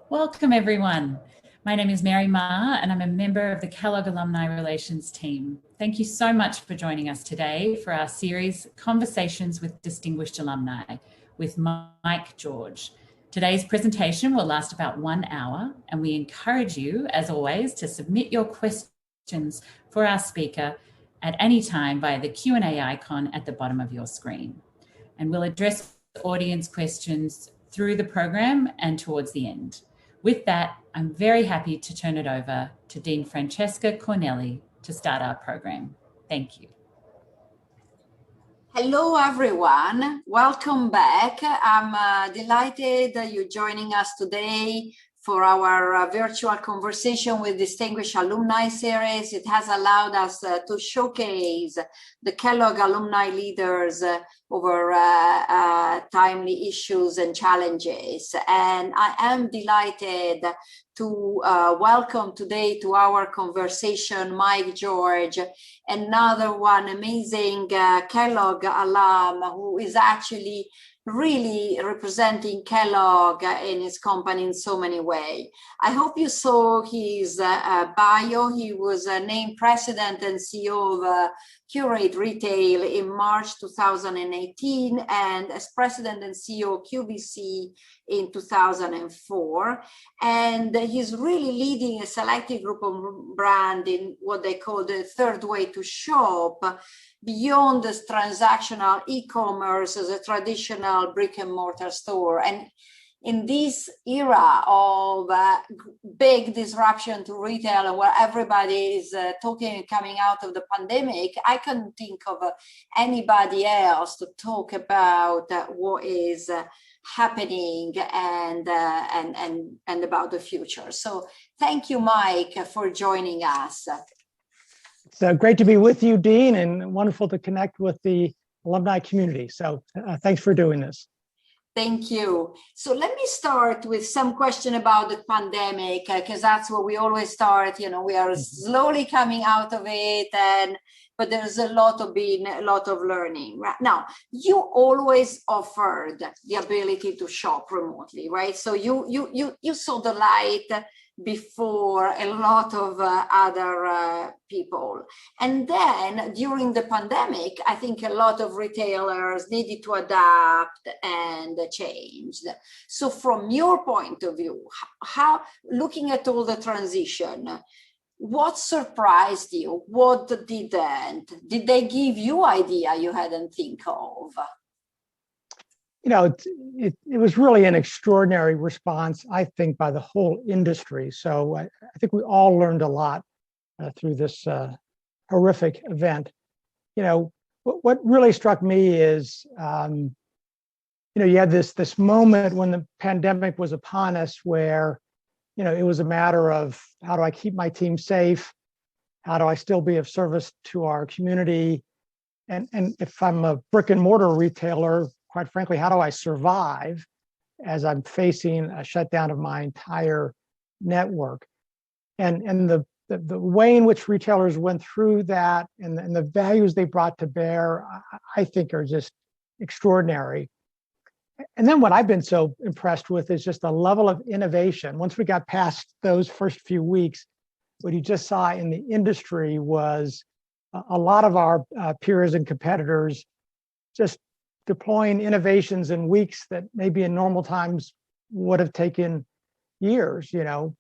Welcome, everyone. My name is Mary Ma, and I'm a member of the Kellogg Alumni Relations team. Thank you so much for joining us today for our series, Conversations with Distinguished Alumni, with Mike George. Today's presentation will last about 1 hour, and we encourage you, as always, to submit your questions for our speaker at any time via the Q&A icon at the bottom of your screen. And we'll address audience questions through the program and towards the end. With that, I'm very happy to turn it over to Dean Francesca Cornelli to start our program. Thank you. Hello, everyone. Welcome back. I'm delighted that you're joining us today for our virtual conversation with distinguished alumni series. It has allowed us to showcase the Kellogg alumni leaders over timely issues and challenges. And I am delighted to welcome today to our conversation Mike George, another one amazing Kellogg alum who is actually really representing Kellogg in his company in so many ways. I hope you saw his bio. He was named president and CEO of Qurate Retail in March 2018 and as president and CEO of QVC in 2004. And he's really leading a selected group of brands in what they call the third way to shop, beyond this transactional e-commerce as a traditional brick and mortar store. And in this era of big disruption to retail and where everybody is talking and coming out of the pandemic, I couldn't think of anybody else to talk about what is happening and about the future. So thank you, Mike, for joining us. It's great to be with you, Dean, and wonderful to connect with the alumni community. So thanks for doing this. Thank you. So let me start with some question about the pandemic, because that's where we always start. You know, we are slowly coming out of it, but there's a lot of learning. Right now, you always offered the ability to shop remotely, right? So you saw the light before a lot of other people. And then during the pandemic, I think a lot of retailers needed to adapt and change. So from your point of view, how looking at all the transition, what surprised you? What didn't? Did they give you idea you hadn't think of? You know, it was really an extraordinary response, I think, by the whole industry. So I think we all learned a lot through this horrific event. You know, what really struck me is, you know, you had this moment when the pandemic was upon us where, you know, it was a matter of how do I keep my team safe? How do I still be of service to our community? And if I'm a brick and mortar retailer, quite frankly, how do I survive as I'm facing a shutdown of my entire network? And the way in which retailers went through that and the values they brought to bear, I think are just extraordinary. And then what I've been so impressed with is just the level of innovation. Once we got past those first few weeks, what you just saw in the industry was a lot of our peers and competitors just deploying innovations in weeks that maybe in normal times would have taken years, you know,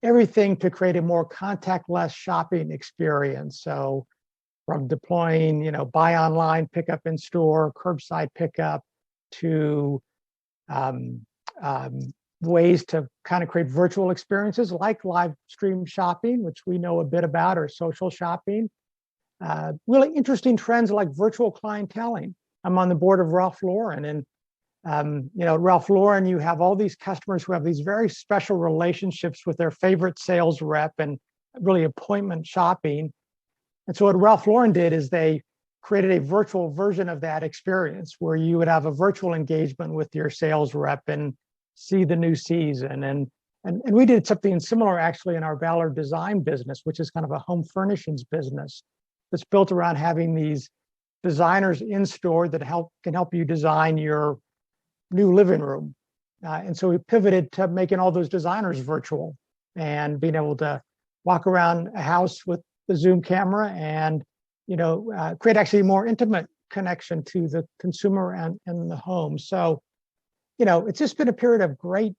everything to create a more contactless shopping experience. So from deploying, you know, buy online, pick up in store, curbside pickup, to ways to kind of create virtual experiences like live stream shopping, which we know a bit about, or social shopping. Really interesting trends like virtual clienteling. I'm on the board of Ralph Lauren, and you know, Ralph Lauren, you have all these customers who have these very special relationships with their favorite sales rep and really appointment shopping. And so what Ralph Lauren did is they created a virtual version of that experience where you would have a virtual engagement with your sales rep and see the new season. And we did something similar actually in our Ballard Design business, which is kind of a home furnishings business that's built around having these designers in store that can help you design your new living room. And so we pivoted to making all those designers virtual and being able to walk around a house with the Zoom camera and create actually a more intimate connection to the consumer and the home. So, it's just been a period of great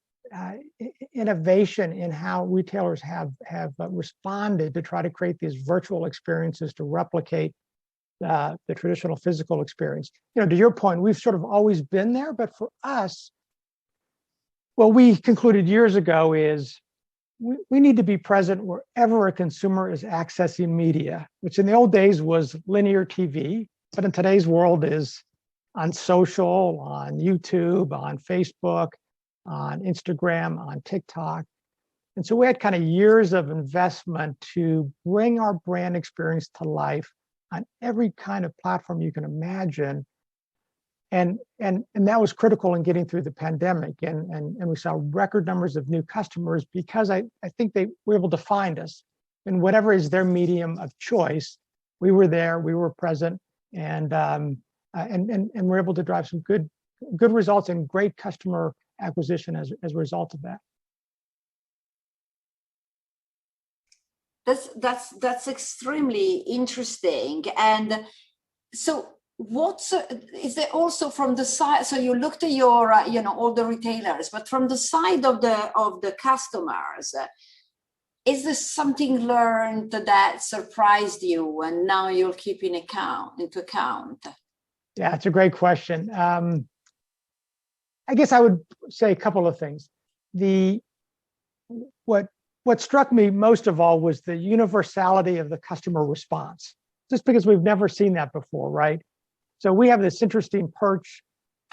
innovation in how retailers have responded to try to create these virtual experiences to replicate the traditional physical experience. To your point, we've sort of always been there, but for us, what we concluded years ago is we need to be present wherever a consumer is accessing media, which in the old days was linear TV, but in today's world is on social, on YouTube, on Facebook, on Instagram, on TikTok. And so we had kind of years of investment to bring our brand experience to life on every kind of platform you can imagine. And that was critical in getting through the pandemic. And we saw record numbers of new customers because I think they were able to find us in whatever is their medium of choice. We were there, we were present, and we're able to drive some good results and great customer acquisition as a result of that. That's extremely interesting. And so is there also from the side, so you looked at your all the retailers, but from the side of the customers, is there something learned that surprised you and now you'll keep into account? Yeah, it's a great question. I guess I would say a couple of things. What struck me most of all was the universality of the customer response, just because we've never seen that before, right? So we have this interesting perch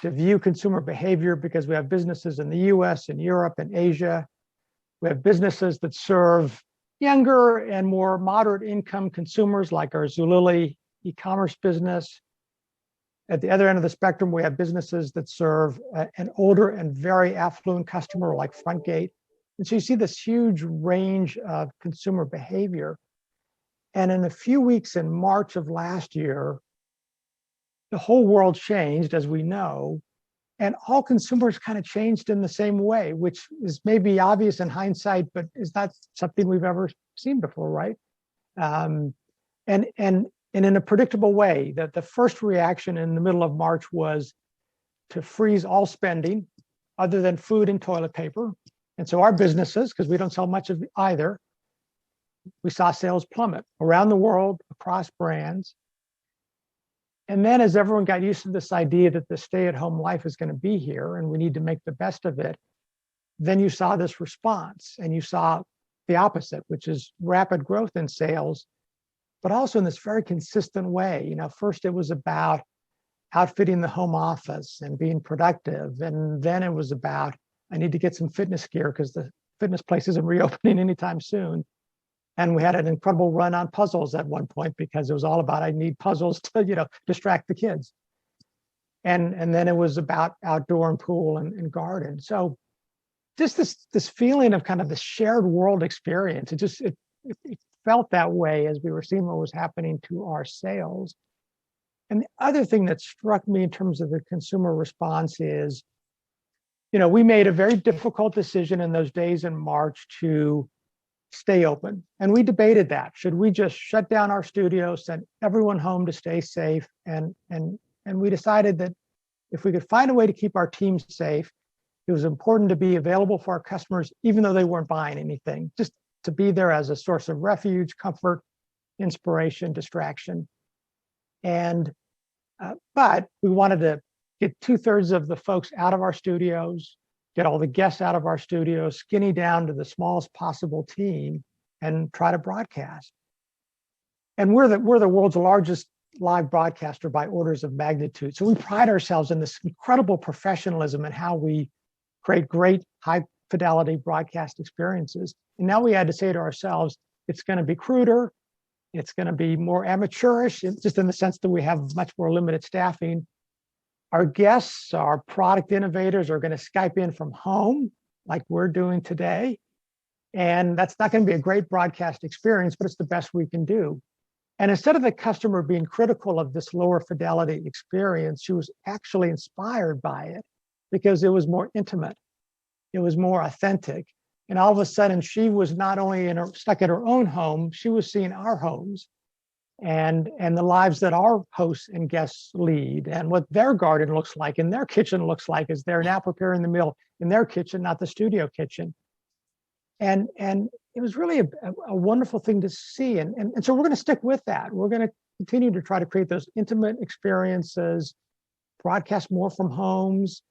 to view consumer behavior because we have businesses in the US and Europe and Asia. We have businesses that serve younger and more moderate income consumers like our Zulily e-commerce business. At the other end of the spectrum, we have businesses that serve an older and very affluent customer like Frontgate. And so you see this huge range of consumer behavior. And in a few weeks in March of last year, the whole world changed, as we know, and all consumers kind of changed in the same way, which is maybe obvious in hindsight, but is not something we've ever seen before, right? And in a predictable way, that the first reaction in the middle of March was to freeze all spending other than food and toilet paper. And so our businesses, because we don't sell much of either, we saw sales plummet around the world, across brands. And then as everyone got used to this idea that the stay-at-home life is going to be here and we need to make the best of it, then you saw this response and you saw the opposite, which is rapid growth in sales, but also in this very consistent way. First it was about outfitting the home office and being productive. And then it was about, I need to get some fitness gear because the fitness place isn't reopening anytime soon. And we had an incredible run on puzzles at one point because it was all about, I need puzzles to, distract the kids. And then it was about outdoor and pool and garden. So just this feeling of kind of the shared world experience, it felt that way as we were seeing what was happening to our sales. And the other thing that struck me in terms of the consumer response is, we made a very difficult decision in those days in March to stay open. And we debated that. Should we just shut down our studio, send everyone home to stay safe? And we decided that if we could find a way to keep our team safe, it was important to be available for our customers, even though they weren't buying anything, just to be there as a source of refuge, comfort, inspiration, distraction. And but we wanted to get 2/3 of the folks out of our studios, get all the guests out of our studios, skinny down to the smallest possible team, and try to broadcast. And we're the world's largest live broadcaster by orders of magnitude. So we pride ourselves in this incredible professionalism and how we create great high fidelity broadcast experiences. And now we had to say to ourselves, it's going to be cruder, it's going to be more amateurish, just in the sense that we have much more limited staffing. Our guests, our product innovators are going to Skype in from home, like we're doing today. And that's not going to be a great broadcast experience, but it's the best we can do. And instead of the customer being critical of this lower fidelity experience, she was actually inspired by it because it was more intimate. It was more authentic. And all of a sudden, she was not only stuck in her own home, she was seeing our homes and the lives that our hosts and guests lead, and what their garden looks like and their kitchen looks like as they're now preparing the meal in their kitchen, not the studio kitchen. And it was really a wonderful thing to see. And so we're going to stick with that. We're going to continue to try to create those intimate experiences, broadcast more from homes,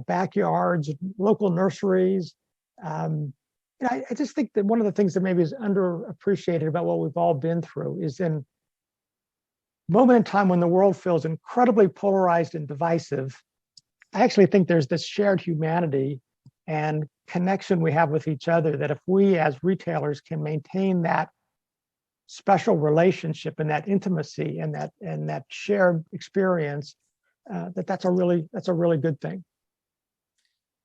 backyards, local nurseries. I just think that one of the things that maybe is underappreciated about what we've all been through is in a moment in time when the world feels incredibly polarized and divisive, I actually think there's this shared humanity and connection we have with each other that if we as retailers can maintain that special relationship and that intimacy and that shared experience, that's a really good thing.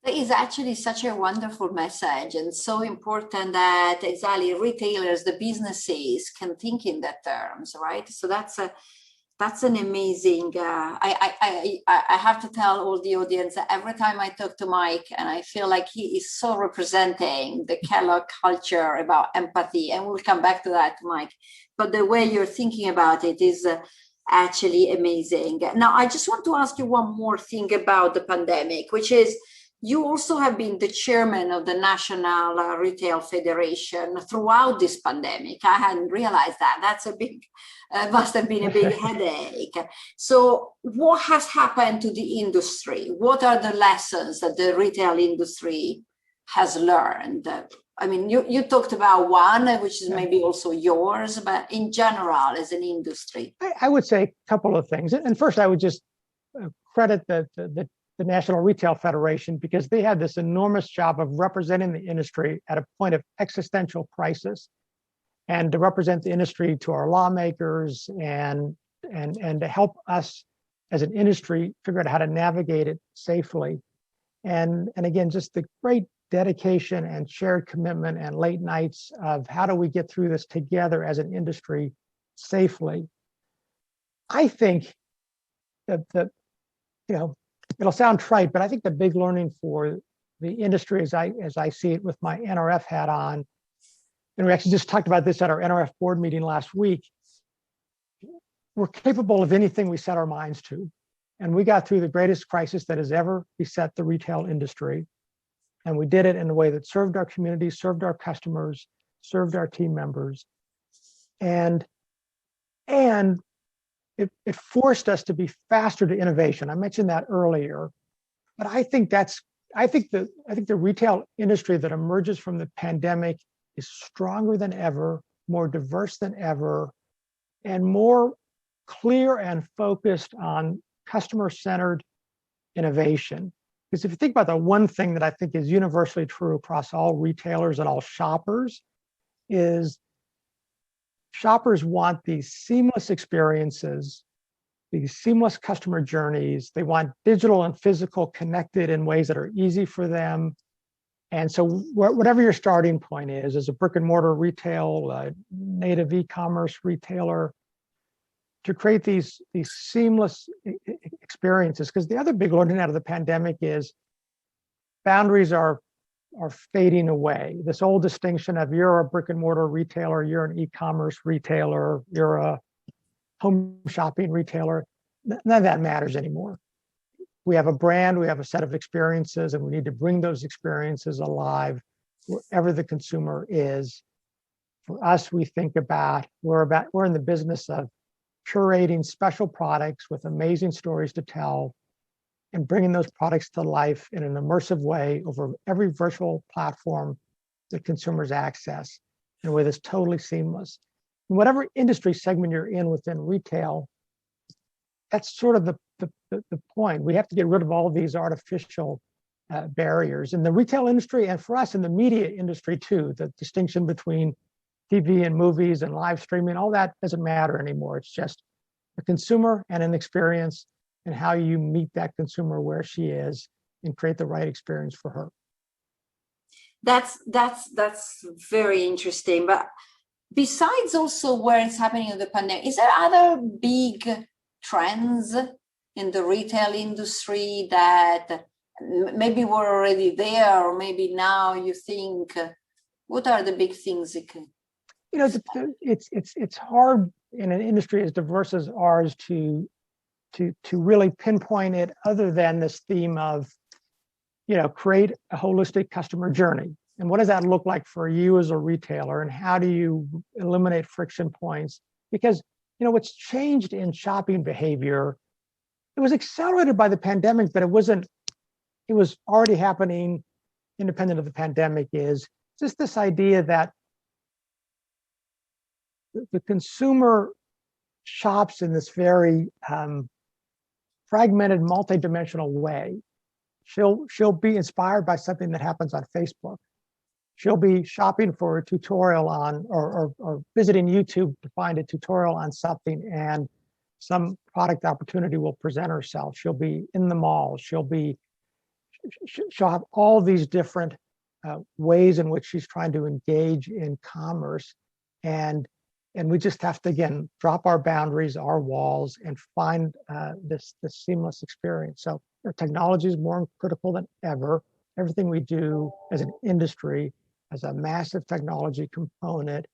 That is actually such a wonderful message, and so important that exactly retailers, the businesses, can think in that terms, right? So that's an amazing. I have to tell all the audience that every time I talk to Mike, and I feel like he is so representing the Kellogg culture about empathy, and we'll come back to that, Mike. But the way you're thinking about it is actually amazing. Now, I just want to ask you one more thing about the pandemic, which is, you also have been the chairman of the National Retail Federation throughout this pandemic. I hadn't realized that. That's a big, must have been a big headache. So what has happened to the industry? What are the lessons that the retail industry has learned? I mean, you talked about one, which is maybe also yours, but in general, as an industry. I would say a couple of things. And first, I would just credit the National Retail Federation, because they had this enormous job of representing the industry at a point of existential crisis, and to represent the industry to our lawmakers and to help us as an industry figure out how to navigate it safely. And again, just the great dedication and shared commitment and late nights of how do we get through this together as an industry safely. I think that it'll sound trite, but I think the big learning for the industry, as I see it with my NRF hat on, and we actually just talked about this at our NRF board meeting last week, we're capable of anything we set our minds to. And we got through the greatest crisis that has ever beset the retail industry. And we did it in a way that served our community, served our customers, served our team members. And it forced us to be faster to innovation. I mentioned that earlier, but I think the retail industry that emerges from the pandemic is stronger than ever, more diverse than ever, and more clear and focused on customer-centered innovation. Because if you think about the one thing that I think is universally true across all retailers and all shoppers, is shoppers want these seamless experiences, these seamless customer journeys. They want digital and physical connected in ways that are easy for them. And so whatever your starting point is, as a brick and mortar retail, native e-commerce retailer, to create these seamless experiences. Because the other big learning out of the pandemic is boundaries are fading away. This old distinction of you're a brick and mortar retailer, you're an e-commerce retailer, you're a home shopping retailer, none of that matters anymore. We have a brand, we have a set of experiences, and we need to bring those experiences alive wherever the consumer is. For us, we think about, we're in the business of curating special products with amazing stories to tell and bringing those products to life in an immersive way over every virtual platform that consumers access in a way that's totally seamless. In whatever industry segment you're in within retail, that's sort of the point. We have to get rid of all of these artificial barriers in the retail industry, and for us in the media industry too. The distinction between TV and movies and live streaming, all that doesn't matter anymore. It's just a consumer and an experience, and how you meet that consumer where she is and create the right experience for her. That's very interesting. But besides also where it's happening in the pandemic, is there other big trends in the retail industry that maybe we're already there, or maybe now you think, what are the big things it can? You know, it's hard in an industry as diverse as ours to really pinpoint it, other than this theme of, you know, create a holistic customer journey. And what does that look like for you as a retailer? And how do you eliminate friction points? Because, you know, what's changed in shopping behavior, it was accelerated by the pandemic, but it was already happening independent of the pandemic, is just this idea that the consumer shops in this very fragmented, multidimensional way. She'll be inspired by something that happens on Facebook. She'll be shopping for a tutorial on, or visiting YouTube to find a tutorial on something, and some product opportunity will present herself. She'll be in the mall. She'll have all these different ways in which she's trying to engage in commerce, and we just have to, again, drop our boundaries, our walls, and find this seamless experience. So technology is more critical than ever. Everything we do as an industry has a massive technology component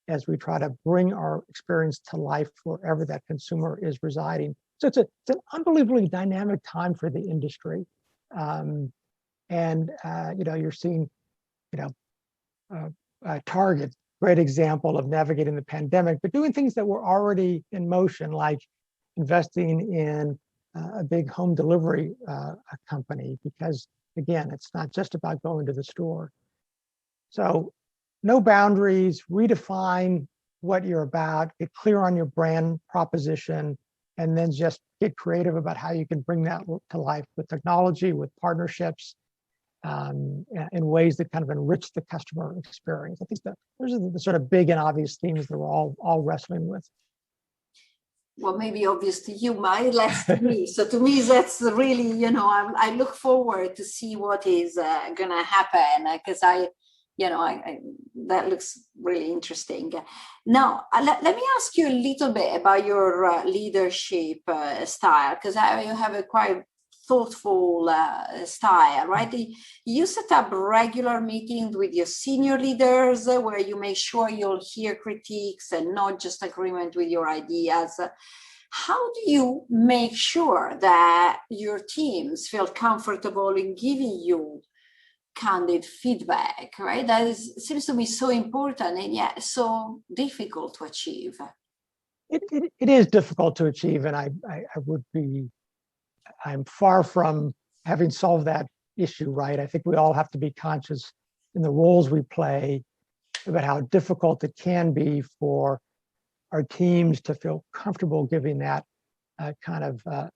as we try to bring our experience to life wherever that consumer is residing. So it's an unbelievably dynamic time for the industry. You know, you're seeing, you know, Target, great example of navigating the pandemic, but doing things that were already in motion, like investing in a big home delivery company, because again, it's not just about going to the store. So no boundaries, redefine what you're about, get clear on your brand proposition, and then just get creative about how you can bring that to life with technology, with partnerships, in ways that kind of enrich the customer experience. I think that those are the sort of big and obvious themes that we're all wrestling with. Well, maybe obvious to you, less to me. So to me, that's really, you know, I look forward to see what is going to happen, because that looks really interesting. Now, let me ask you a little bit about your leadership style, because you have a quite thoughtful style, right? You set up regular meetings with your senior leaders where you make sure you'll hear critiques and not just agreement with your ideas. How do you make sure that your teams feel comfortable in giving you candid feedback, right? That seems to be so important and yet so difficult to achieve. It is difficult to achieve, and I'm far from having solved that issue, right? I think we all have to be conscious in the roles we play about how difficult it can be for our teams to feel comfortable giving that kind of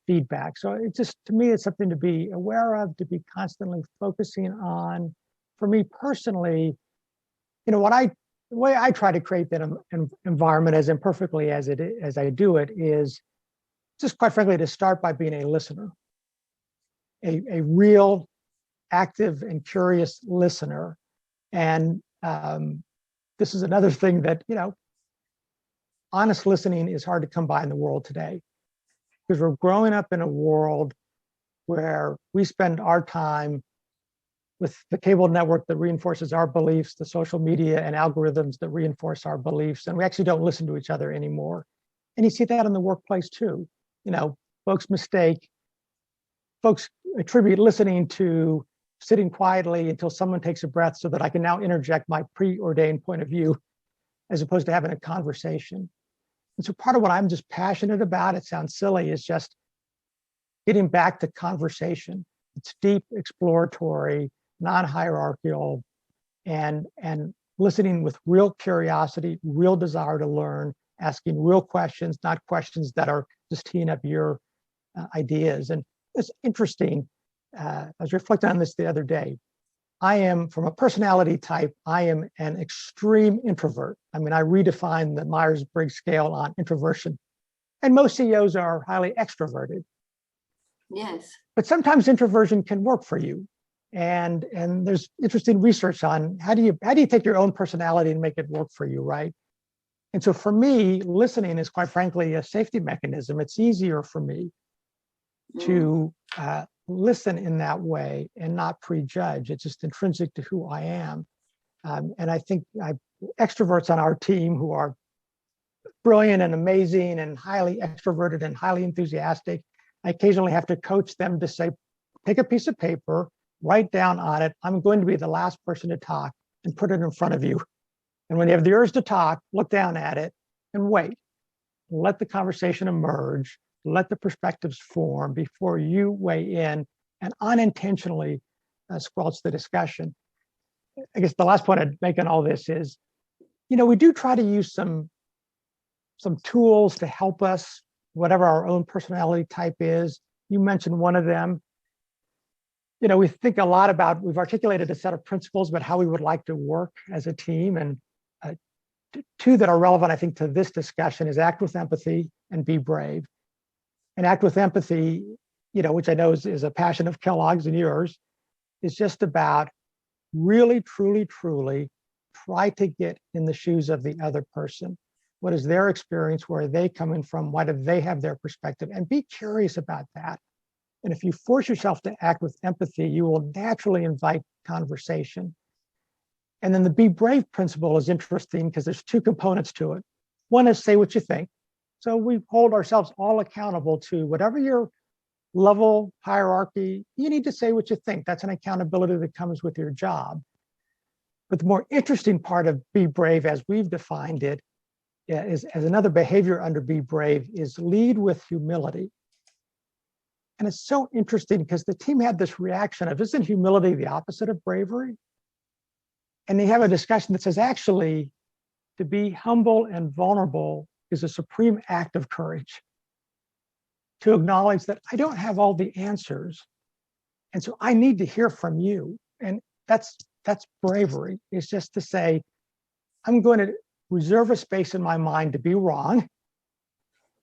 feedback. So it just, to me, it's something to be aware of, to be constantly focusing on. For me personally, you know, the way I try to create that environment as imperfectly as I do it is just, quite frankly, to start by being a listener, a real, active and curious listener. And this is another thing that, you know, honest listening is hard to come by in the world today, because we're growing up in a world where we spend our time with the cable network that reinforces our beliefs, the social media and algorithms that reinforce our beliefs, and we actually don't listen to each other anymore. And you see that in the workplace too. You know, folks attribute listening to sitting quietly until someone takes a breath so that I can now interject my preordained point of view, as opposed to having a conversation. And so part of what I'm just passionate about, it sounds silly, is just getting back to conversation. It's deep, exploratory, non-hierarchical, and listening with real curiosity, real desire to learn, asking real questions, not questions that are just teeing up your ideas. And it's interesting, I was reflecting on this the other day. I am, from a personality type, I am an extreme introvert. I mean, I redefine the Myers-Briggs scale on introversion. And most CEOs are highly extroverted. Yes. But sometimes introversion can work for you. And there's interesting research on how do you take your own personality and make it work for you, right? And so for me, listening is, quite frankly, a safety mechanism. It's easier for me to listen in that way and not prejudge. It's just intrinsic to who I am. And I think extroverts on our team who are brilliant and amazing and highly extroverted and highly enthusiastic, I occasionally have to coach them to say, take a piece of paper, write down on it, I'm going to be the last person to talk, and put it in front of you. And when you have the urge to talk, look down at it and wait. Let the conversation emerge, let the perspectives form before you weigh in and unintentionally squelch the discussion. I guess the last point I'd make on all this is, we do try to use some tools to help us, whatever our own personality type is. You mentioned one of them. We think a lot about, we've articulated a set of principles about how we would like to work as a team. And two that are relevant, I think, to this discussion is act with empathy and be brave. And act with empathy, which I know is a passion of Kellogg's and yours, is just about really, truly, truly try to get in the shoes of the other person. What is their experience? Where are they coming from? Why do they have their perspective? And be curious about that. And if you force yourself to act with empathy, you will naturally invite conversation. And then the be brave principle is interesting because there's two components to it. One is say what you think. So we hold ourselves all accountable to whatever your level hierarchy, you need to say what you think. That's an accountability that comes with your job. But the more interesting part of be brave, as we've defined it, is as another behavior under be brave, is lead with humility. And it's so interesting because the team had this reaction of, isn't humility the opposite of bravery? And they have a discussion that says, actually, to be humble and vulnerable is a supreme act of courage. To acknowledge that I don't have all the answers. And so I need to hear from you. And that's bravery. It's just to say, I'm going to reserve a space in my mind to be wrong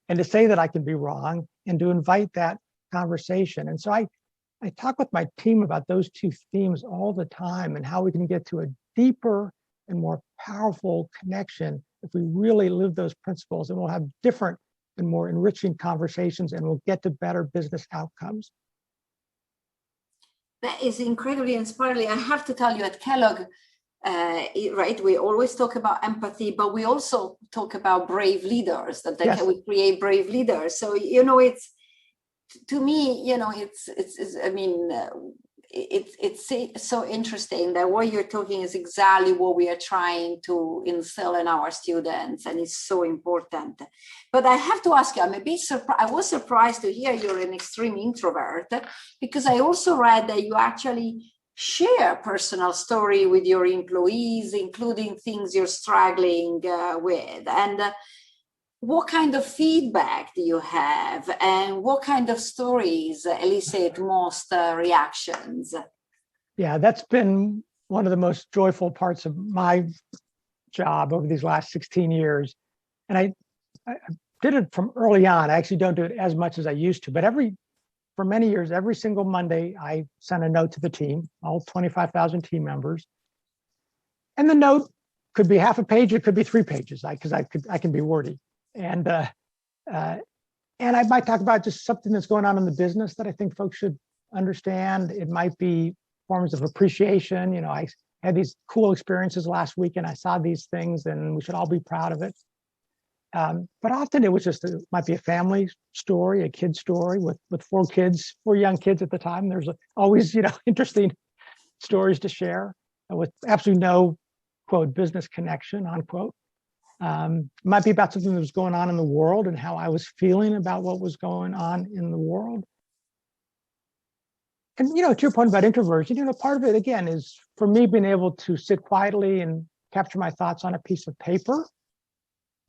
and to say that I can be wrong and to invite that conversation. And so I talk with my team about those two themes all the time and how we can get to a deeper and more powerful connection if we really live those principles, and we'll have different and more enriching conversations, and we'll get to better business outcomes. That is incredibly inspiring. I have to tell you, at Kellogg, right, we always talk about empathy, but we also talk about brave leaders, that yes. We create brave leaders. So, it's, to me, it's so interesting that what you're talking is exactly what we are trying to instill in our students, and it's so important. But I have to ask you, I'm a bit surprised. I was surprised to hear you're an extreme introvert, because I also read that you actually share personal story with your employees, including things you're struggling with. And what kind of feedback do you have, and what kind of stories elicit most reactions? Yeah, that's been one of the most joyful parts of my job over these last 16 years. And I did it from early on. I actually don't do it as much as I used to, but for many years, every single Monday, I sent a note to the team, all 25,000 team members. And the note could be half a page, it could be 3 pages, because I can be wordy. And I might talk about just something that's going on in the business that I think folks should understand. It might be forms of appreciation. I had these cool experiences last week, and I saw these things, and we should all be proud of it. But often it was it might be a family story, a kid story with 4 young kids at the time. There's always, interesting stories to share with absolutely no, quote, business connection, unquote. Might be about something that was going on in the world and how I was feeling about what was going on in the world. And, to your point about introversion, part of it, again, is for me being able to sit quietly and capture my thoughts on a piece of paper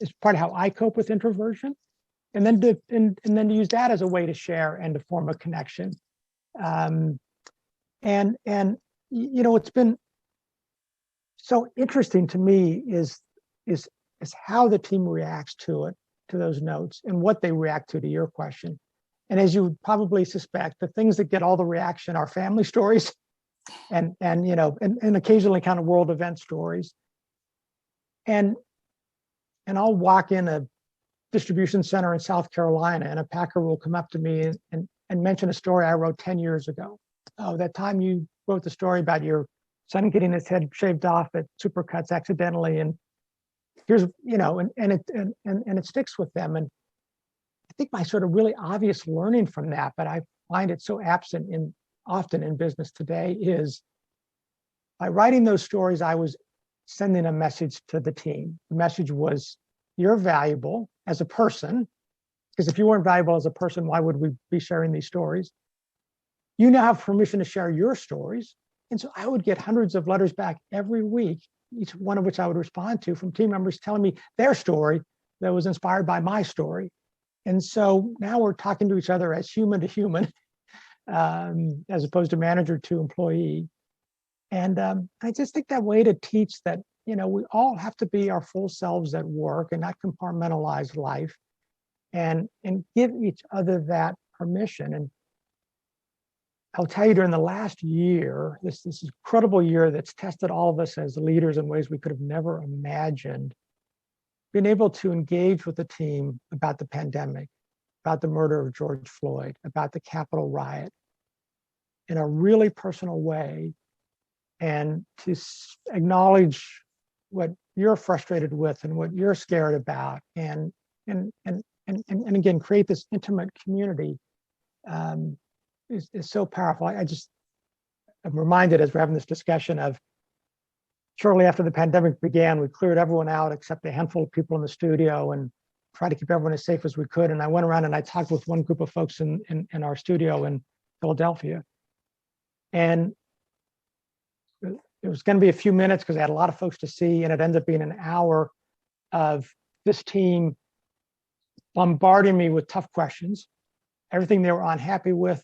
is part of how I cope with introversion. And then to use that as a way to share and to form a connection. What's been so interesting to me is how the team reacts to those notes, and what they react to your question. And as you would probably suspect, the things that get all the reaction are family stories and occasionally kind of world event stories. And I'll walk in a distribution center in South Carolina, and a packer will come up to me and and mention a story I wrote 10 years ago. Oh, that time you wrote the story about your son getting his head shaved off at Supercuts accidentally, and here's, and it sticks with them. And I think my sort of really obvious learning from that, but I find it so absent often in business today, is by writing those stories, I was sending a message to the team. The message was, you're valuable as a person, because if you weren't valuable as a person, why would we be sharing these stories? You now have permission to share your stories. And so I would get hundreds of letters back every week, each one of which I would respond to, from team members telling me their story that was inspired by my story. And so now we're talking to each other as human to human, as opposed to manager to employee. And I just think that way to teach that, we all have to be our full selves at work and not compartmentalize life, and give each other that permission. And I'll tell you, during the last year, this incredible year that's tested all of us as leaders in ways we could have never imagined, being able to engage with the team about the pandemic, about the murder of George Floyd, about the Capitol riot in a really personal way, and to acknowledge what you're frustrated with and what you're scared about, and again, create this intimate community, is so powerful. I'm reminded, as we're having this discussion, of shortly after the pandemic began, we cleared everyone out except a handful of people in the studio and tried to keep everyone as safe as we could. And I went around and I talked with one group of folks in our studio in Philadelphia. And it was going to be a few minutes because I had a lot of folks to see, and it ended up being an hour of this team bombarding me with tough questions, everything they were unhappy with,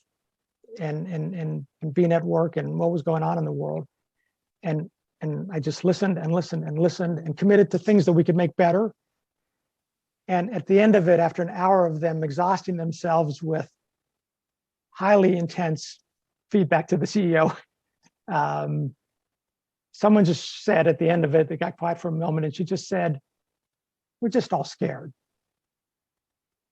and being at work and what was going on in the world. And I just listened and listened and listened and committed to things that we could make better. And at the end of it, after an hour of them exhausting themselves with highly intense feedback to the CEO, someone just said at the end of it, they got quiet for a moment, and she just said, "We're just all scared."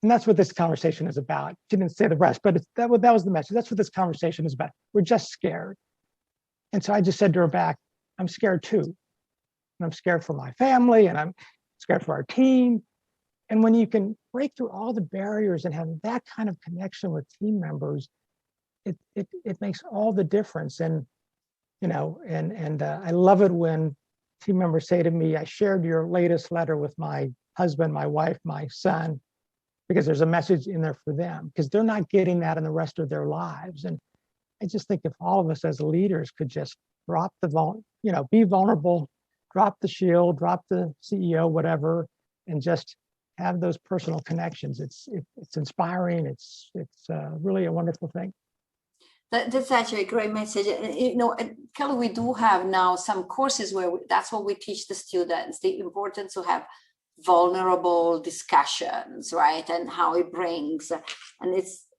And that's what this conversation is about. She didn't say the rest, but that was the message. That's what this conversation is about. We're just scared. And so I just said to her back, "I'm scared too. And I'm scared for my family, and I'm scared for our team." And when you can break through all the barriers and have that kind of connection with team members, it makes all the difference. And I love it when team members say to me, "I shared your latest letter with my husband, my wife, my son, because there's a message in there for them," because they're not getting that in the rest of their lives. And I just think if all of us as leaders could just drop be vulnerable, drop the shield, drop the CEO, whatever, and just have those personal connections, it's inspiring. It's really a wonderful thing. That's actually a great message. At Kellogg, we do have now some courses where that's what we teach the students, the importance to have vulnerable discussions, right? And how it brings, and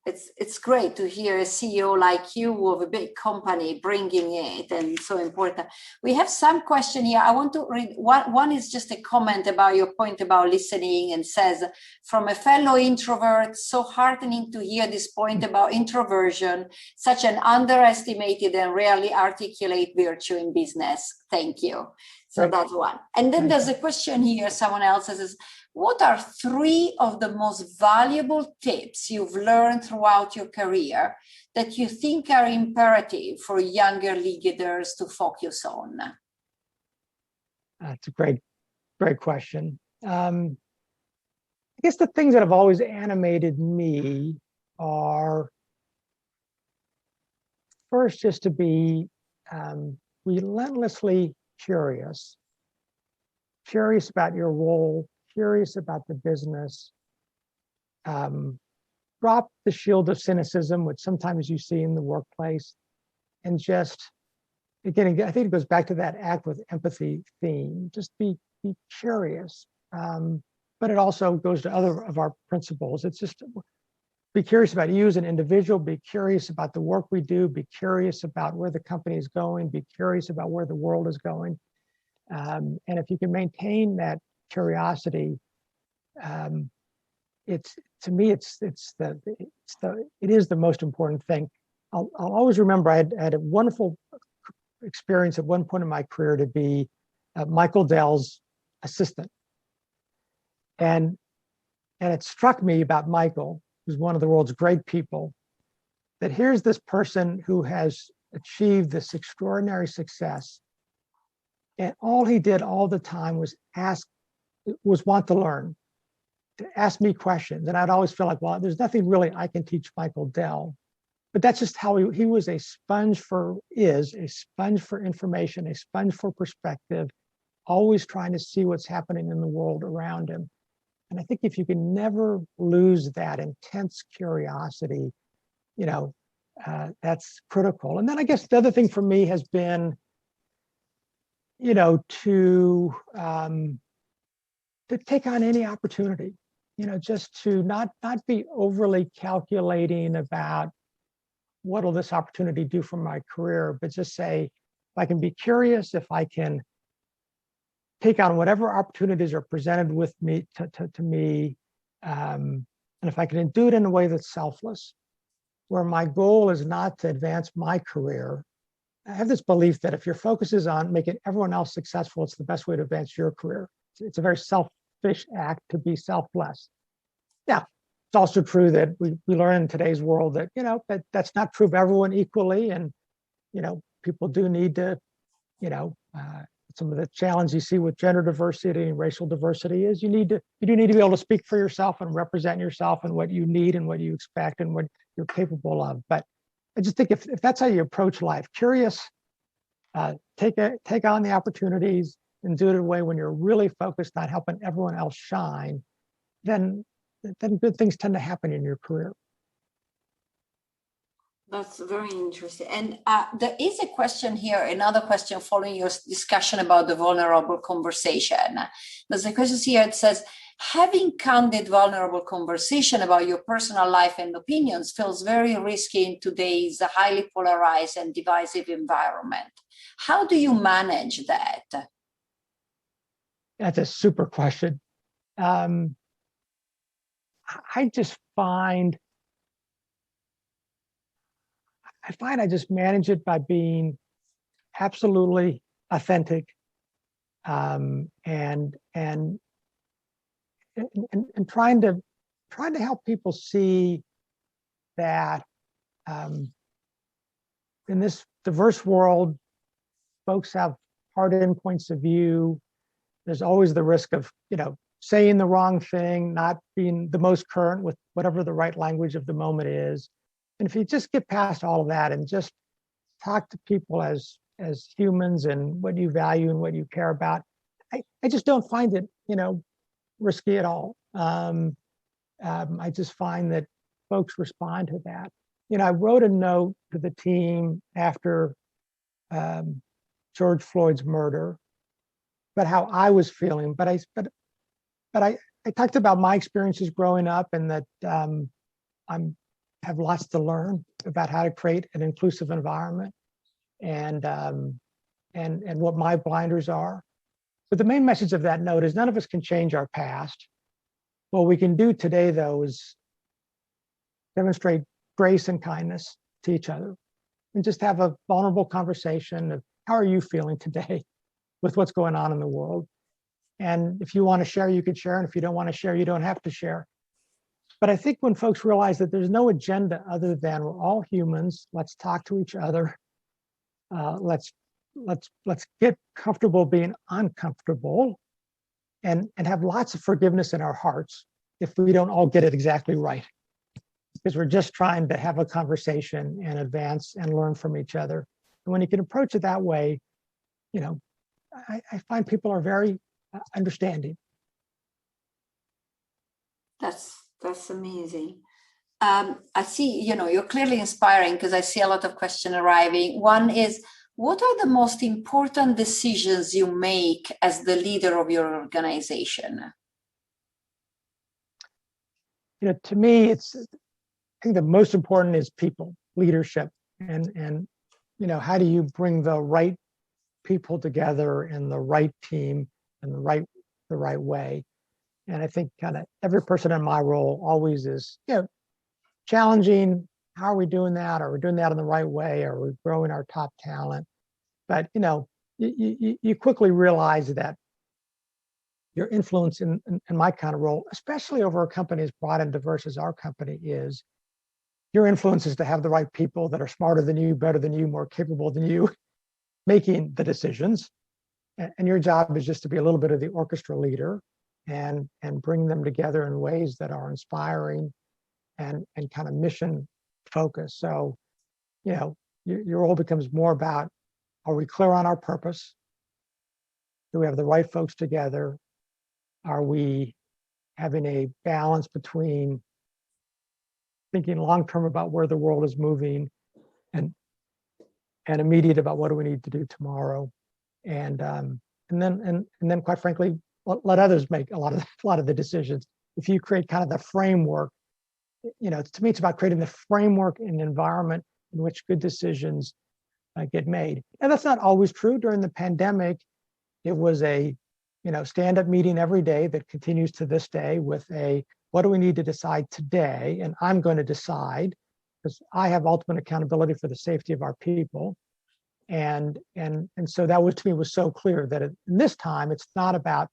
it's great to hear a CEO like you of a big company bringing it, and so important. We have some question here. I want to read one is just a comment about your point about listening, and says, "From a fellow introvert, so heartening to hear this point about introversion, such an underestimated and rarely articulate virtue in business. Thank you." So that's one. And then there's a question here, someone else says, "What are 3 of the most valuable tips you've learned throughout your career that you think are imperative for younger leaders to focus on?" That's a great question. I guess the things that have always animated me are, first, just to be relentlessly curious about your role, curious about the business. Drop the shield of cynicism, which sometimes you see in the workplace, and just, again, I think it goes back to that act with empathy theme. Just be curious. But it also goes to other of our principles. It's just be curious about you as an individual, be curious about the work we do, be curious about where the company is going, be curious about where the world is going. And if you can maintain that curiosity, it's to me, it is the most important thing. I'll always remember I had a wonderful experience at one point in my career to be Michael Dell's assistant. And it struck me about Michael, who's one of the world's great people, that here's this person who has achieved this extraordinary success. And all he did all the time was want to learn, to ask me questions. And I'd always feel like, well, there's nothing really I can teach Michael Dell. But that's just how he was a sponge for information, a sponge for perspective, always trying to see what's happening in the world around him. And I think if you can never lose that intense curiosity, that's critical. And then I guess the other thing for me has been, to take on any opportunity, just to not be overly calculating about what will this opportunity do for my career, but just say, if I can be curious, if I can take on whatever opportunities are presented with me to me, and if I can do it in a way that's selfless, where my goal is not to advance my career. I have this belief that if your focus is on making everyone else successful, it's the best way to advance your career. It's a very selfish act to be selfless. Yeah. It's also true that we learn in today's world that, that's not true of everyone equally. And, people do need to, some of the challenge you see with gender diversity and racial diversity is you do need to be able to speak for yourself and represent yourself and what you need and what you expect and what you're capable of. But I just think if that's how you approach life, curious, take on the opportunities and do it in a way when you're really focused on helping everyone else shine, then good things tend to happen in your career. That's very interesting. And there is a question here, another question following your discussion about the vulnerable conversation. There's a question here. It says, having candid, vulnerable conversation about your personal life and opinions feels very risky in today's highly polarized and divisive environment. How do you manage that? That's a super question. I find I just manage it by being absolutely authentic, and trying to help people see that in this diverse world, folks have hard-in points of view. There's always the risk of saying the wrong thing, not being the most current with whatever the right language of the moment is. And if you just get past all of that and just talk to people as humans and what you value and what you care about, I just don't find it, risky at all. I just find that folks respond to that. I wrote a note to the team after George Floyd's murder about how I was feeling, but I talked about my experiences growing up and that I have lots to learn about how to create an inclusive environment and what my blinders are. But the main message of that note is none of us can change our past. What we can do today, though, is demonstrate grace and kindness to each other and just have a vulnerable conversation of how are you feeling today with what's going on in the world. And if you want to share, you could share. And if you don't want to share, you don't have to share. But I think when folks realize that there's no agenda other than we're all humans, let's talk to each other. Let's get comfortable being uncomfortable and have lots of forgiveness in our hearts if we don't all get it exactly right. Because we're just trying to have a conversation and advance and learn from each other. And when you can approach it that way, I find people are very understanding. That's amazing. I see, you're clearly inspiring because I see a lot of questions arriving. One is, what are the most important decisions you make as the leader of your organization? To me, I think the most important is people, leadership, and how do you bring the right people together in the right team in the right way. And I think kind of every person in my role always is, challenging. How are we doing that? Are we doing that in the right way? Are we growing our top talent? But, you quickly realize that your influence in my kind of role, especially over a company as broad and diverse as our company is, your influence is to have the right people that are smarter than you, better than you, more capable than you, making the decisions. And your job is just to be a little bit of the orchestra leader and bring them together in ways that are inspiring and kind of mission focused. So, your role becomes more about, are we clear on our purpose? Do we have the right folks together? Are we having a balance between thinking long-term about where the world is moving and immediate about what do we need to do tomorrow? And then quite frankly, let others make a lot of the decisions. If you create kind of the framework, to me, it's about creating the framework and environment in which good decisions get made. And that's not always true. During the pandemic, it was a stand-up meeting every day that continues to this day with what do we need to decide today? And I'm going to decide, because I have ultimate accountability for the safety of our people. And so that was, to me, was so clear that in this time, it's not about,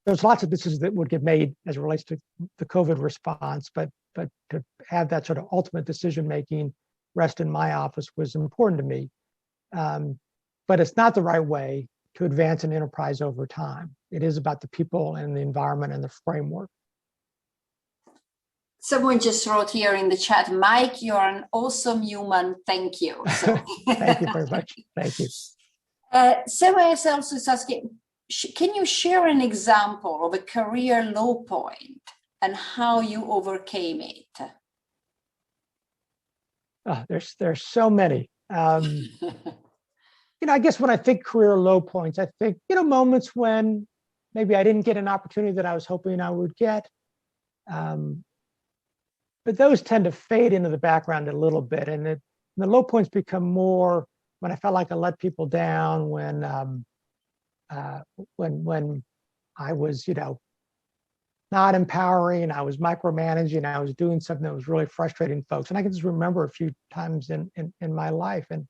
there's lots of decisions that would get made as it relates to the COVID response, but to have that sort of ultimate decision-making rest in my office was important to me. But it's not the right way to advance an enterprise over time. It is about the people and the environment and the framework. Someone just wrote here in the chat, Mike, you're an awesome human. Thank you. So. Thank you very much. Thank you. Someone else is asking, can you share an example of a career low point and how you overcame it? There's so many. I guess when I think career low points, I think, moments when maybe I didn't get an opportunity that I was hoping I would get. But those tend to fade into the background a little bit. And the low points become more when I felt like I let people down, when I was, not empowering, I was micromanaging, I was doing something that was really frustrating folks. And I can just remember a few times in my life. And,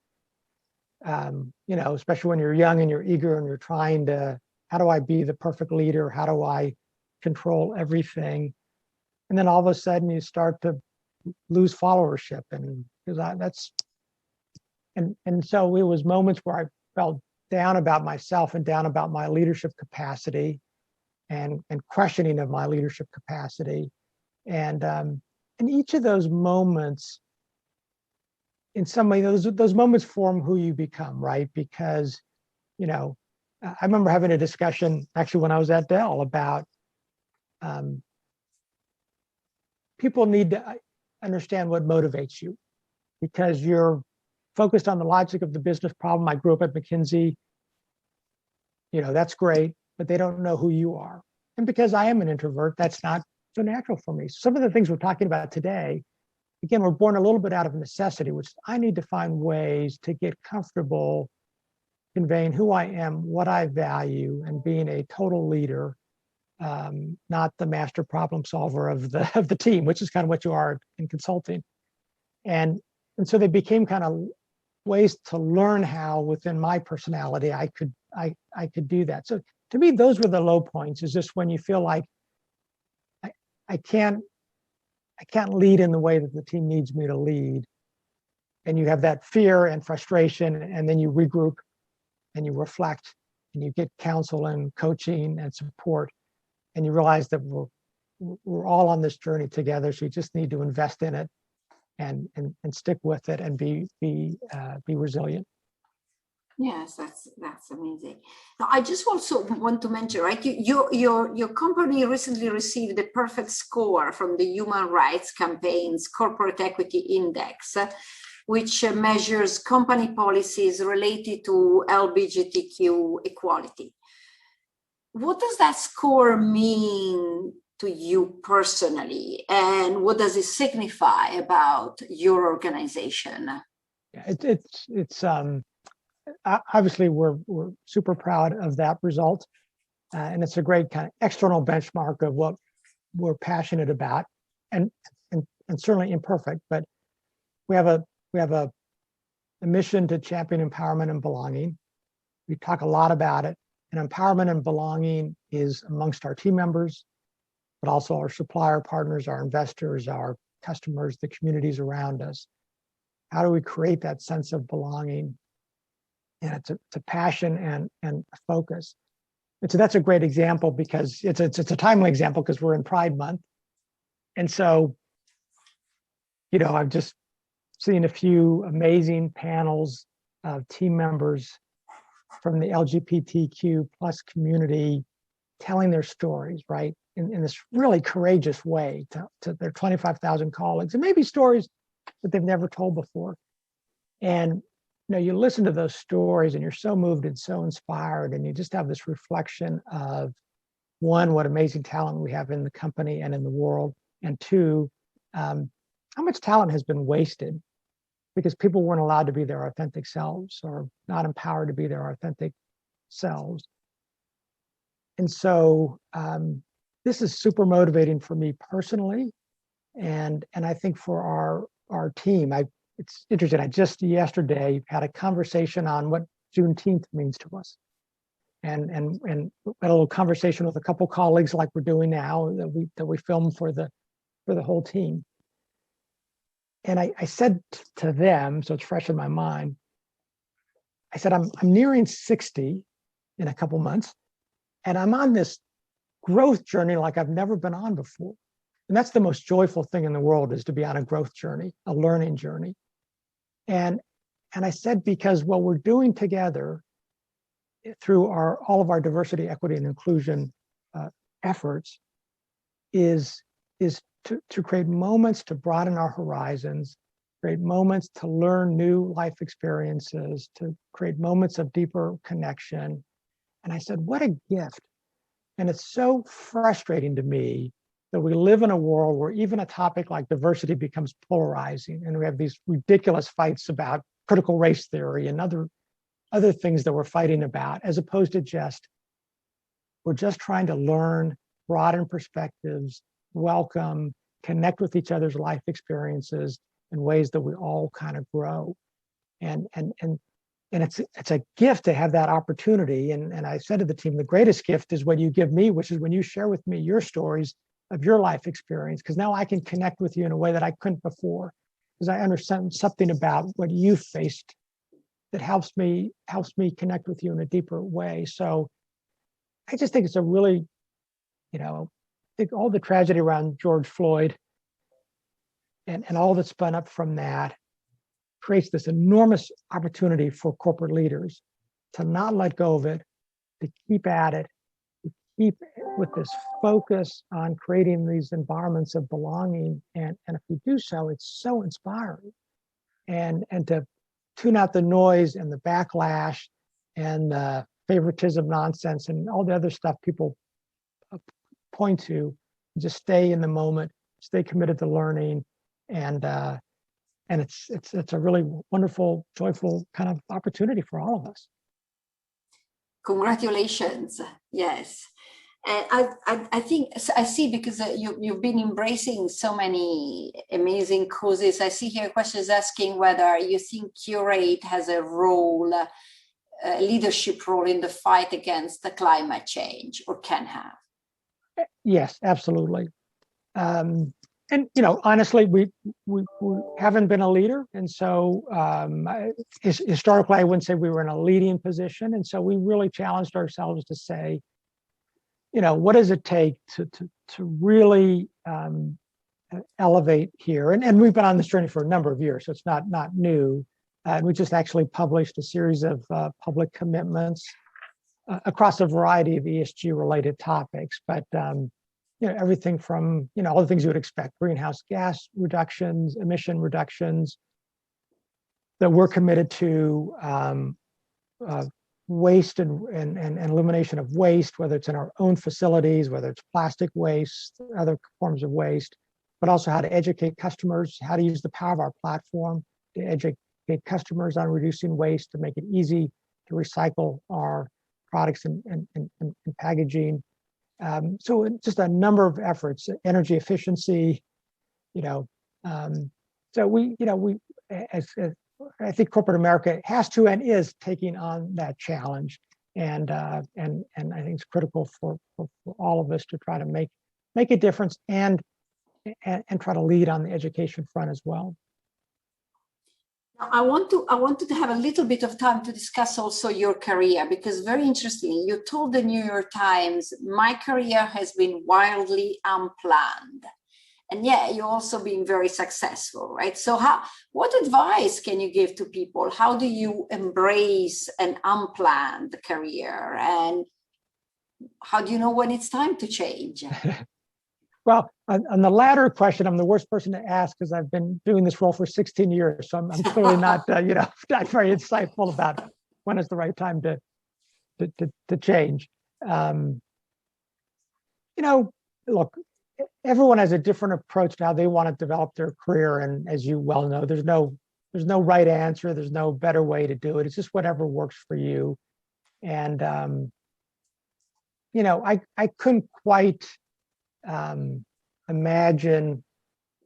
especially when you're young and you're eager and you're trying to, how do I be the perfect leader? How do I control everything? And then all of a sudden you start to lose followership. And so it was moments where I felt down about myself and down about my leadership capacity and questioning of my leadership capacity. And each of those moments, in some way, those moments form who you become, right? Because, I remember having a discussion actually when I was at Dell about people need to understand what motivates you, because you're focused on the logic of the business problem. I grew up at McKinsey, that's great, but they don't know who you are. And because I am an introvert, that's not so natural for me. Some of the things we're talking about today, again, we're born a little bit out of necessity, which I need to find ways to get comfortable conveying who I am, what I value, and being a total leader, not the master problem solver of the team, which is kind of what you are in consulting. And so they became kind of ways to learn how within my personality I could do that. So to me, those were the low points, is just when you feel like I can't lead in the way that the team needs me to lead. And you have that fear and frustration, and then you regroup and you reflect and you get counsel and coaching and support. And you realize that we're all on this journey together. So you just need to invest in it and stick with it and be resilient. Yes, that's amazing. Now, I just also want to mention, right? Your company recently received the perfect score from the Human Rights Campaign's Corporate Equity Index, which measures company policies related to LGBTQ equality. What does that score mean to you personally, and what does it signify about your organization? It's obviously we're super proud of that result. And it's a great kind of external benchmark of what we're passionate about, and certainly imperfect, but we have a mission to champion empowerment and belonging. We talk a lot about it, and empowerment and belonging is amongst our team members, but also our supplier partners, our investors, our customers, the communities around us. How do we create that sense of belonging? And it's a passion and a focus. And so that's a great example, because it's a timely example because we're in Pride Month. And so, I've just seen a few amazing panels of team members from the LGBTQ plus community telling their stories, right? In this really courageous way to their 25,000 colleagues, and maybe stories that they've never told before. And you listen to those stories and you're so moved and so inspired, and you just have this reflection of, one, what amazing talent we have in the company and in the world, and two, how much talent has been wasted because people weren't allowed to be their authentic selves, or not empowered to be their authentic selves. And so this is super motivating for me personally, and I think for our team. It's interesting. I just yesterday had a conversation on what Juneteenth means to us, and had a little conversation with a couple colleagues like we're doing now that we filmed for the whole team. And I said to them, so it's fresh in my mind, I said, I'm nearing 60 in a couple months, and I'm on this growth journey like I've never been on before. And that's the most joyful thing in the world, is to be on a growth journey, a learning journey. And I said, because what we're doing together through all of our diversity, equity, and inclusion efforts is to create moments to broaden our horizons, create moments to learn new life experiences, to create moments of deeper connection. And I said, what a gift. And it's so frustrating to me that we live in a world where even a topic like diversity becomes polarizing, and we have these ridiculous fights about critical race theory and other things that we're fighting about, as opposed to we're just trying to learn, broaden perspectives, welcome, connect with each other's life experiences in ways that we all kind of grow. And it's a gift to have that opportunity. And I said to the team, the greatest gift is what you give me, which is when you share with me your stories of your life experience, because now I can connect with you in a way that I couldn't before, because I understand something about what you faced that helps me connect with you in a deeper way. So I just think it's a really, I think all the tragedy around George Floyd and all that spun up from that creates this enormous opportunity for corporate leaders to not let go of it, to keep at it, to keep with this focus on creating these environments of belonging. And if we do so, it's so inspiring. And to tune out the noise and the backlash and the favoritism nonsense and all the other stuff people point to, just stay in the moment, stay committed to learning, and it's a really wonderful, joyful kind of opportunity for all of us. Congratulations. Yes. And I think I see, because you've been embracing so many amazing causes. I see here questions asking whether you think Qurate has a role, a leadership role in the fight against the climate change, or can have. Yes, absolutely. And honestly, we haven't been a leader, and so historically, I wouldn't say we were in a leading position, and so we really challenged ourselves to say, what does it take to really elevate here? And we've been on this journey for a number of years, so it's not new. We just actually published a series of public commitments across a variety of ESG related topics, but everything from all the things you would expect: greenhouse gas reductions, emission reductions, that we're committed to, waste and elimination of waste, whether it's in our own facilities, whether it's plastic waste, other forms of waste, but also how to educate customers, how to use the power of our platform to educate customers on reducing waste, to make it easy to recycle our products and packaging. So just a number of efforts, energy efficiency, so we as I think corporate America has to and is taking on that challenge, and I think it's critical for all of us to try to make a difference and try to lead on the education front as well. Now, I wanted to have a little bit of time to discuss also your career, because very interestingly, you told the New York Times, my career has been wildly unplanned. And yeah, you've also been very successful, right? So what advice can you give to people? How do you embrace an unplanned career? And how do you know when it's time to change? Well, on the latter question, I'm the worst person to ask because I've been doing this role for 16 years. So I'm clearly not, not very insightful about when is the right time to change. Look, everyone has a different approach to how they want to develop their career, and as you well know, there's no right answer. There's no better way to do it. It's just whatever works for you. And I couldn't quite imagine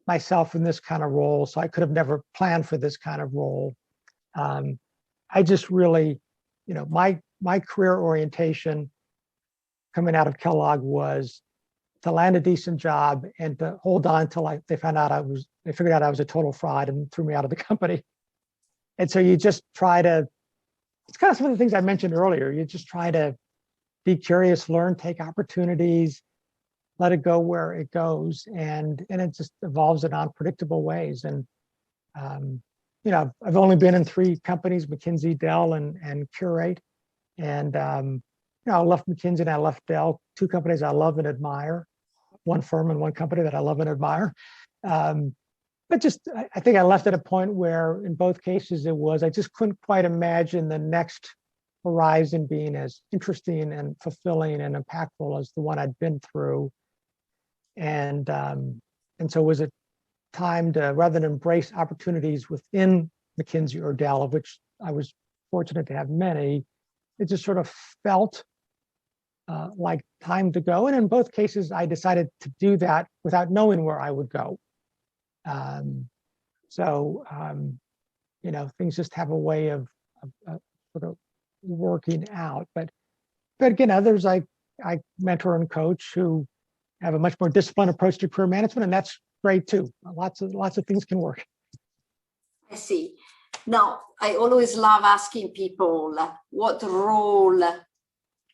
myself in this kind of role, so I could have never planned for this kind of role. I just really, my career orientation coming out of Kellogg was to land a decent job and to hold on until they figured out I was a total fraud and threw me out of the company. And so you just try to, it's kind of some of the things I mentioned earlier. You just try to be curious, learn, take opportunities, let it go where it goes, and it just evolves in unpredictable ways. And I've only been in 3 companies: McKinsey, Dell, and Qurate. And I left McKinsey and I left Dell, 2 companies I love and admire, one firm and one company that I love and admire. But just, I think I left at a point where in both cases I just couldn't quite imagine the next horizon being as interesting and fulfilling and impactful as the one I'd been through. And so it was a time to, rather than embrace opportunities within McKinsey or Dell, of which I was fortunate to have many, it just sort of felt like time to go. And in both cases, I decided to do that without knowing where I would go. Things just have a way of sort of working out. But again, others I mentor and coach who have a much more disciplined approach to career management, and that's great too. Lots of things can work. I see. Now, I always love asking people what role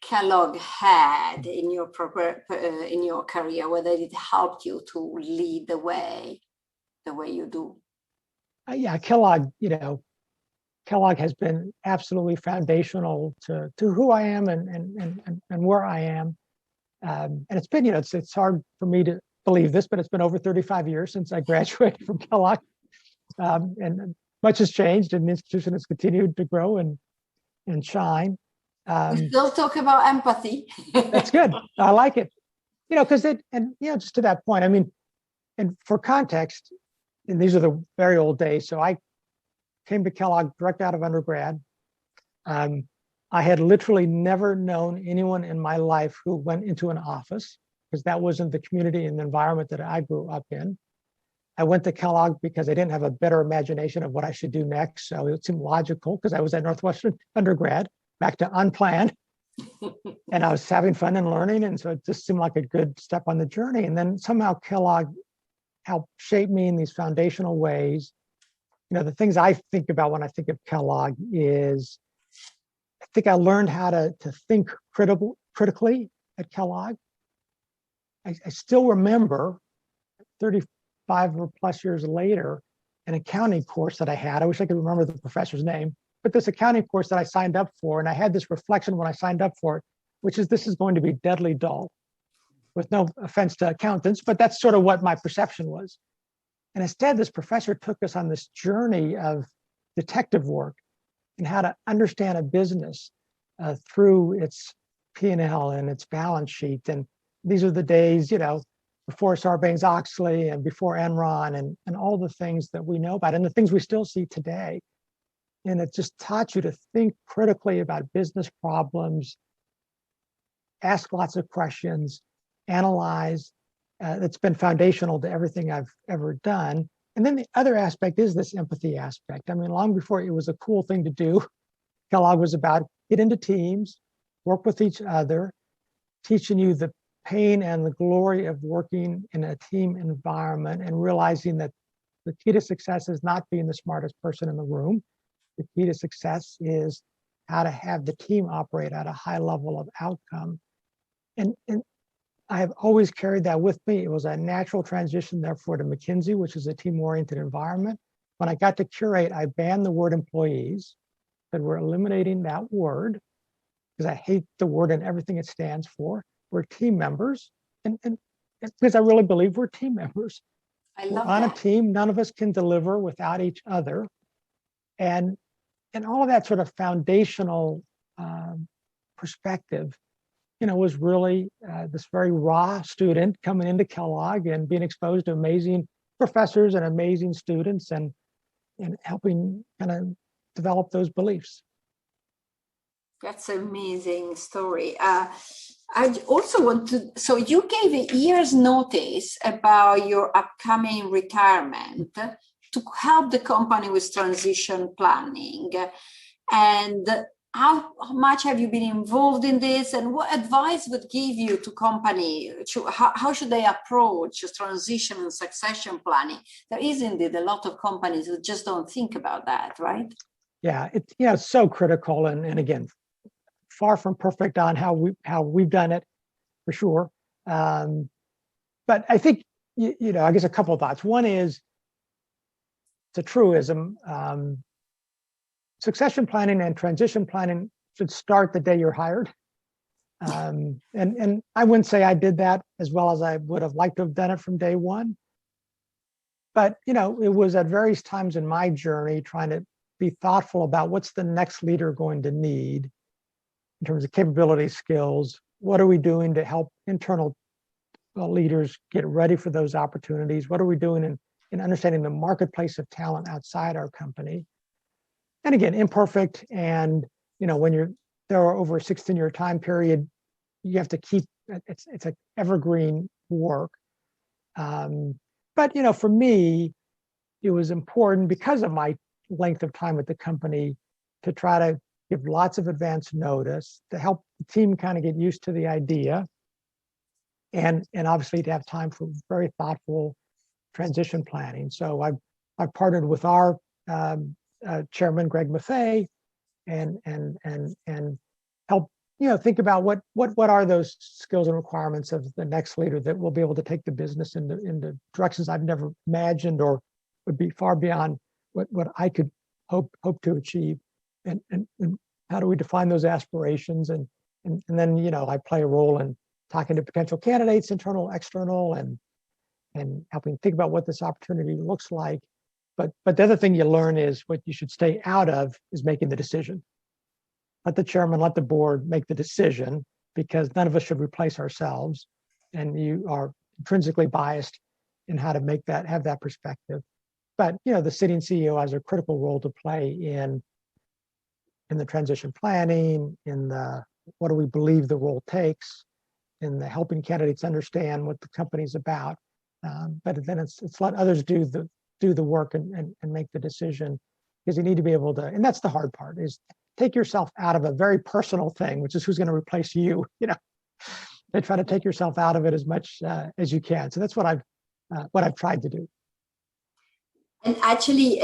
Kellogg had in your career, whether it helped you to lead the way you do. Yeah, Kellogg has been absolutely foundational to who I am and where I am. And it's been, it's hard for me to believe this, but it's been over 35 years since I graduated from Kellogg. And much has changed, and the institution has continued to grow and shine. We still talk about empathy. That's good. I like it. Because just to that point, I mean, and for context, and these are the very old days. So I came to Kellogg direct out of undergrad. I had literally never known anyone in my life who went into an office, because that wasn't the community and the environment that I grew up in. I went to Kellogg because I didn't have a better imagination of what I should do next. So it seemed logical, because I was at Northwestern undergrad, back to unplanned. And I was having fun and learning. And so it just seemed like a good step on the journey. And then somehow Kellogg helped shape me in these foundational ways. The things I think about when I think of Kellogg is, I think I learned how to think critically at Kellogg. I still remember 35 or plus years later, an accounting course that I had. I wish I could remember the professor's name, but this accounting course that I signed up for, and I had this reflection when I signed up for it, which is, this is going to be deadly dull, with no offense to accountants, but that's sort of what my perception was. And instead, this professor took us on this journey of detective work and how to understand a business through its P&L and its balance sheet. And these are the days, before Sarbanes-Oxley and before Enron and all the things that we know about, and the things we still see today. And it just taught you to think critically about business problems ask lots of questions, analyze. It's been foundational to everything I've ever done. And then the other aspect is this empathy aspect. I mean, long before it was a cool thing to do, Kellogg was about get into teams, work with each other, teaching you the pain and the glory of working in a team environment and realizing that the key to success is not being the smartest person in the room. The key to success is how to have the team operate at a high level of outcome. And I have always carried that with me. It was a natural transition, therefore, to McKinsey, which is a team-oriented environment. When I got to Qurate, I banned the word employees, that we're eliminating that word because I hate the word and everything it stands for. We're team members, and because I really believe we're team members. I love we're on that. a team. None of us can deliver without each other, and all of that sort of foundational perspective, was really this very raw student coming into Kellogg and being exposed to amazing professors and amazing students, and helping kind of develop those beliefs. That's an amazing story. I also want to, so you gave a year's notice about your upcoming retirement to help the company with transition planning. And how much have you been involved in this, and what advice would give you to company? How should they approach transition and succession planning? There is indeed a lot of companies who just don't think about that, right? Yeah, it's so critical, and again, far from perfect on how we've done it, for sure. But I think I guess a couple of thoughts. One is, it's a truism. Succession planning and transition planning should start the day you're hired. And I wouldn't say I did that as well as I would have liked to have done it from day one. But it was at various times in my journey trying to be thoughtful about what's the next leader going to need in terms of capability, skills. What are we doing to help internal leaders get ready for those opportunities? What are we doing in understanding the marketplace of talent outside our company? And again, imperfect. And, when there are over a 16-year time period, you have to keep, it's like evergreen work. But, for me, it was important because of my length of time at the company to try to give lots of advance notice to help the team kind of get used to the idea, and obviously to have time for very thoughtful transition planning. So I've partnered with our chairman, Greg Maffei, and help think about what are those skills and requirements of the next leader that will be able to take the business into directions I've never imagined or would be far beyond what I could hope to achieve, and how do we define those aspirations, and then I play a role in talking to potential candidates, internal, external, and helping think about what this opportunity looks like. But the other thing you learn is what you should stay out of is making the decision. Let the chairman, let the board make the decision, because none of us should replace ourselves, and you are intrinsically biased in how to have that perspective. But the sitting CEO has a critical role to play in the transition planning, in the what do we believe the role takes, in the helping candidates understand what the company's about. But then it's let others do the work and make the decision, because you need to be able to, and that's the hard part, is take yourself out of a very personal thing, which is who's going to replace you, and try to take yourself out of it as much as you can. So that's what I've tried to do. And actually,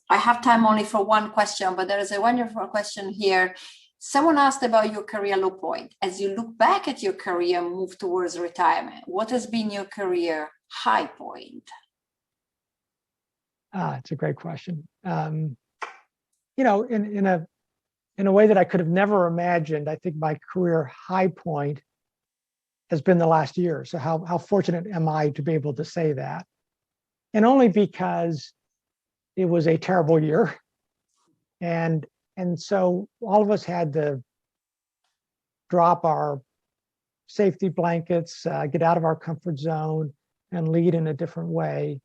I have time only for one question, but there is a wonderful question here. Someone asked about your career low point. As you look back at your career and move towards retirement, what has been your career high point? It's a great question. In a way that I could have never imagined, I think my career high point has been the last year. So how fortunate am I to be able to say that? And only because it was a terrible year. And so all of us had to drop our safety blankets, get out of our comfort zone, and lead in a different way.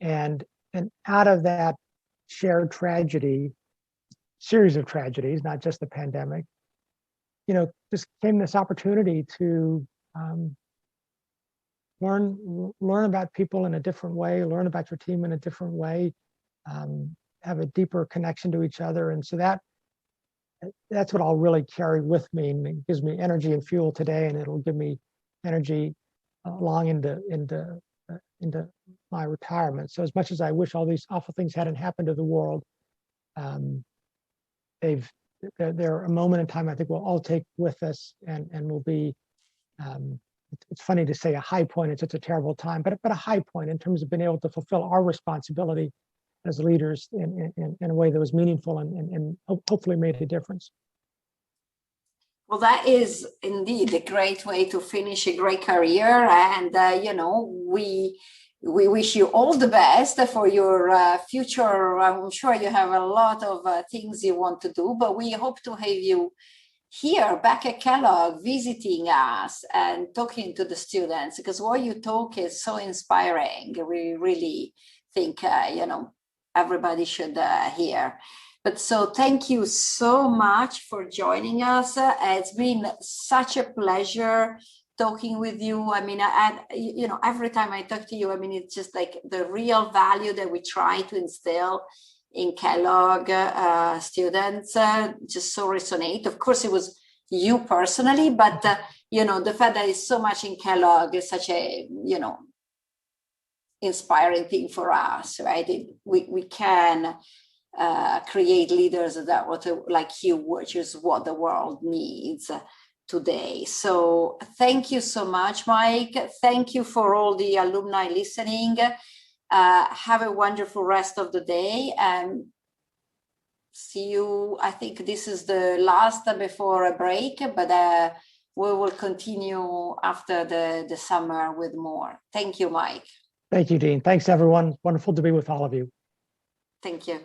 And out of that shared tragedy, series of tragedies, not just the pandemic, just came this opportunity to learn about people in a different way, learn about your team in a different way, have a deeper connection to each other. And so that's what I'll really carry with me, and it gives me energy and fuel today, and it'll give me energy long into my retirement. So as much as I wish all these awful things hadn't happened to the world, they're a moment in time I think we'll all take with us, and will be, it's funny to say a high point, it's such a terrible time, but a high point in terms of being able to fulfill our responsibility as leaders in a way that was meaningful and hopefully made a difference. Well, that is indeed a great way to finish a great career. And, we wish you all the best for your future. I'm sure you have a lot of things you want to do, but we hope to have you here back at Kellogg visiting us and talking to the students, because what you talk is so inspiring. We really think, everybody should hear. But so thank you so much for joining us. It's been such a pleasure talking with you. I mean, every time I talk to you, I mean, it's just like the real value that we try to instill in Kellogg students just so resonate. Of course, it was you personally, but the fact that it's so much in Kellogg is such a inspiring thing for us, right? We can create leaders that like you, which is what the world needs today. So thank you so much, Mike. Thank you for all the alumni listening. Have a wonderful rest of the day, and see you. I think this is the last before a break, but we will continue after the summer with more. Thank you, Mike. Thank you, Dean. Thanks, everyone. Wonderful to be with all of you. Thank you.